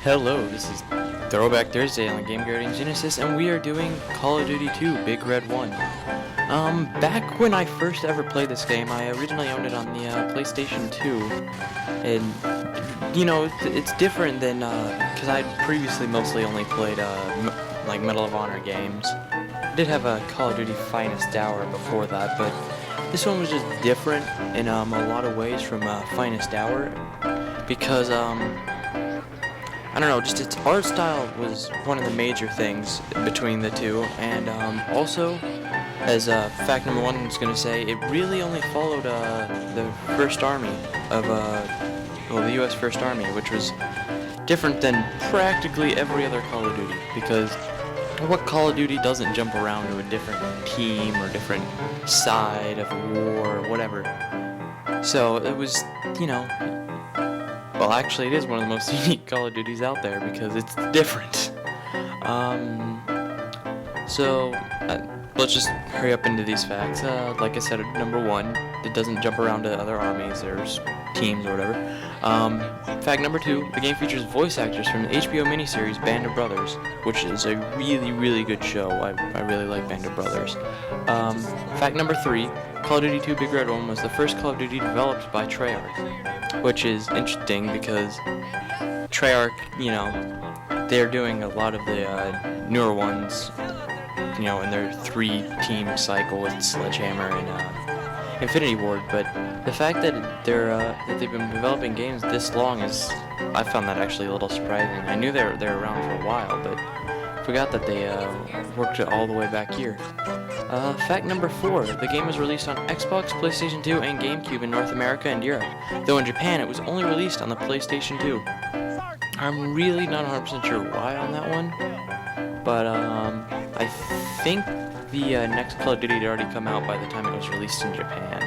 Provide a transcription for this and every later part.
Hello, this is Throwback Thursday on the GameGuardians Genesis, and we are doing Call of Duty 2 Big Red 1. Back when I first ever played this game, I originally owned it on the PlayStation 2, and, you know, it's different than, because I'd previously mostly only played, like, Medal of Honor games. I did have a Call of Duty Finest Hour before that, but this one was just different in, a lot of ways from, Finest Hour, because, I don't know, just its art style was one of the major things between the two, and also, as fact number one is going to say, it really only followed the First Army of, well, the U.S. First Army, which was different than practically every other Call of Duty, because what Call of Duty doesn't jump around to a different team or different side of a war or whatever. So it was, you know, well, actually, it is one of the most unique Call of Duties out there because it's different. Let's just hurry up into these facts. Like I said, number one, it doesn't jump around to other armies or teams or whatever. Fact number two, the game features voice actors from the HBO miniseries Band of Brothers, which is a really, really good show. I really like Band of Brothers. Fact number three, Call of Duty 2 Big Red 1 was the first Call of Duty developed by Treyarch, which is interesting because Treyarch, you know, they're doing a lot of the newer ones, you know, in their 3-team cycle with Sledgehammer and Infinity Ward. But the fact that they've been developing games this long I found that actually a little surprising. I knew they were around for a while, but forgot that they worked it all the way back here. Fact number 4, the game was released on Xbox, PlayStation 2, and GameCube in North America and Europe, though in Japan it was only released on the PlayStation 2. I'm really not 100% sure why on that one, but I think the next Call of Duty had already come out by the time it was released in Japan.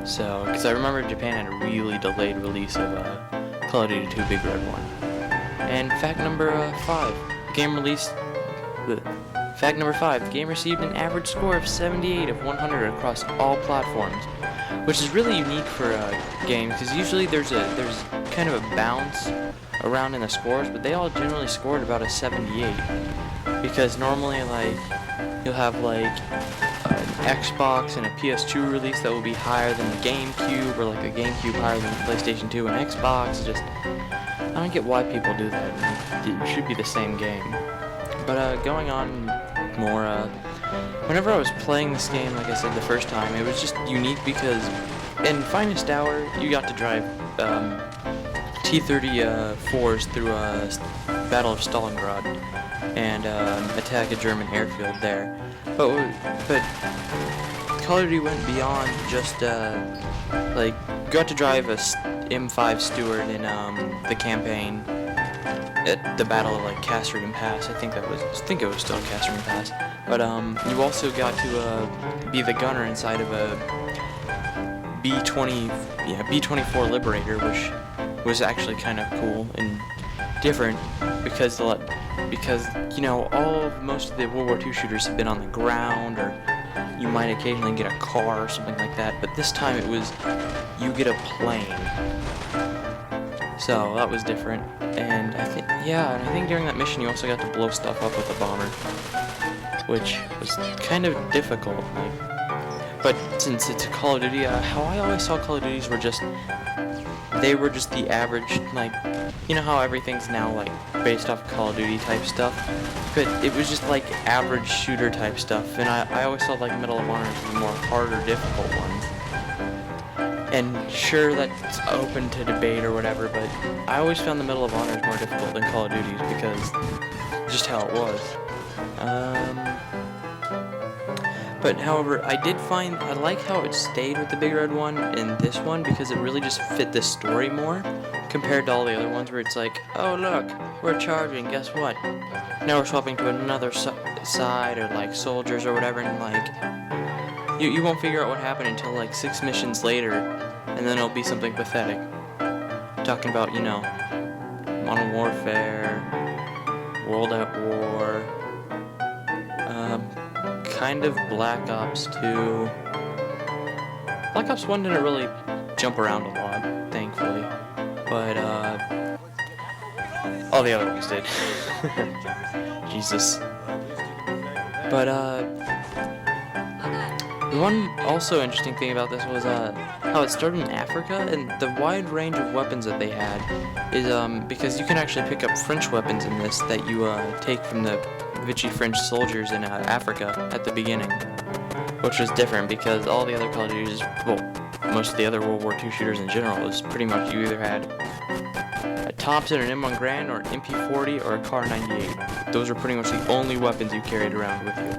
So, because I remember Japan had a really delayed release of Call of Duty 2 Big Red 1. And fact number 5, the game released... Fact number 5, the game received an average score of 78 of 100 across all platforms, which is really unique for games, because usually there's kind of a bounce around in the scores, but they all generally scored about a 78, because normally, like, you'll have, like, an Xbox and a PS2 release that will be higher than the GameCube, or, like, a GameCube higher than the PlayStation 2 and Xbox. I don't get why people do that. It should be the same game. But, going on more, whenever I was playing this game, like I said the first time, it was just unique because in Finest Hour, you got to drive T-34s through a Battle of Stalingrad and attack a German airfield there. But Call of Duty went beyond just like you got to drive a M5 Stuart in the campaign at the Battle of like Casterton Pass. I think it was still Casterton Pass. But you also got to be the gunner inside of a B-24 Liberator, which was actually kind of cool and different because you know most of the World War II shooters have been on the ground, or you might occasionally get a car or something like that, but this time it was you get a plane. So that was different, and I think during that mission you also got to blow stuff up with a bomber, which was kind of difficult. But since it's a Call of Duty, how I always saw Call of Duties were just the average, like, you know how everything's now, like, based off Call of Duty type stuff? But it was just, like, average shooter type stuff, and I always saw, like, Medal of Honor as the more harder, difficult ones. And sure, that's open to debate or whatever, but I always found the Medal of Honor more difficult than Call of Duty's because just how it was. But however, I like how it stayed with the Big Red 1 in this one because it really just fit the story more compared to all the other ones where it's like, oh look, we're charging, guess what? Now we're swapping to another side, or like soldiers or whatever, and like, you won't figure out what happened until like 6 missions later, and then it'll be something pathetic. Talking about, you know, Modern Warfare, World at War, kind of Black Ops 2. Black Ops 1 didn't really jump around a lot, thankfully. But, All the other ones did. Jesus. But, the one also interesting thing about this was, how it started in Africa, and the wide range of weapons that they had is, because you can actually pick up French weapons in this that you, take from the Vichy French soldiers in, Africa at the beginning, which was different because all the other Call of Duties, well, most of the other World War II shooters in general, was pretty much you either had a Thompson, an M1 Garand, or an MP40, or a Car 98. Those are pretty much the only weapons you carried around with you.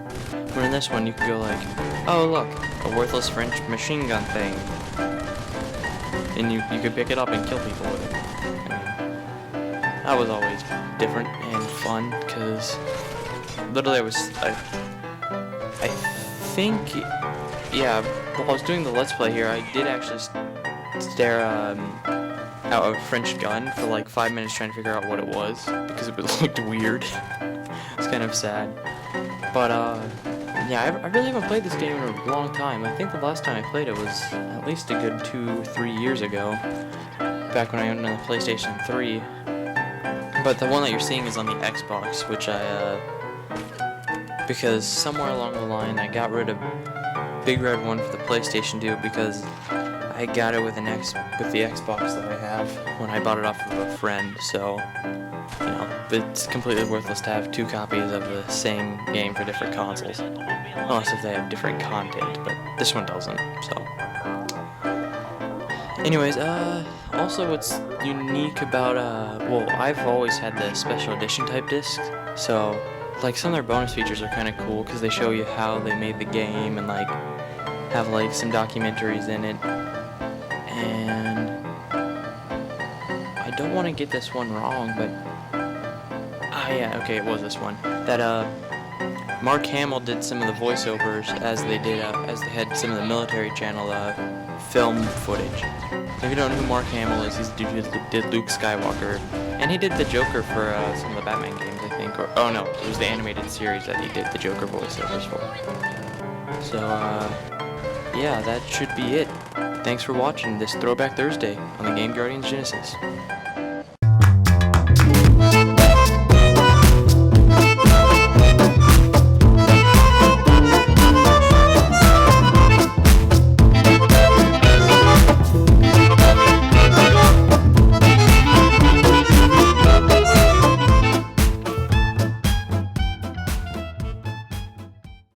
But in this one, you could go like, oh look, a worthless French machine gun thing, and you could pick it up and kill people with it. I mean, that was always different and fun because literally I think, yeah, while I was doing the Let's Play here, I did actually stare out a French gun for like 5 minutes trying to figure out what it was because it looked weird. It's kind of sad. But, yeah, I really haven't played this game in a long time. I think the last time I played it was at least a good 2-3 years ago, back when I owned a PlayStation 3. But the one that you're seeing is on the Xbox, which because somewhere along the line I got rid of Big Red 1 for the PlayStation 2 because I got it with the Xbox that I have when I bought it off of a friend, so, you know, it's completely worthless to have 2 copies of the same game for different consoles. Unless if they have different content, but this one doesn't, so. Anyways, also what's unique about, well, I've always had the special edition type discs, so, like, some of their bonus features are kind of cool, because they show you how they made the game, and, like, have, like, some documentaries in it, and I don't want to get this one wrong, but, yeah, okay, it was this one, that, Mark Hamill did some of the voiceovers as they had some of the military channel, film footage. If you don't know who Mark Hamill is, he's the dude who did Luke Skywalker, and he did the Joker for, some of the Batman games, I think, or, oh no, it was the animated series that he did the Joker voiceovers for. So, yeah, that should be it. Thanks for watching this Throwback Thursday on the GameGuardians Genesis.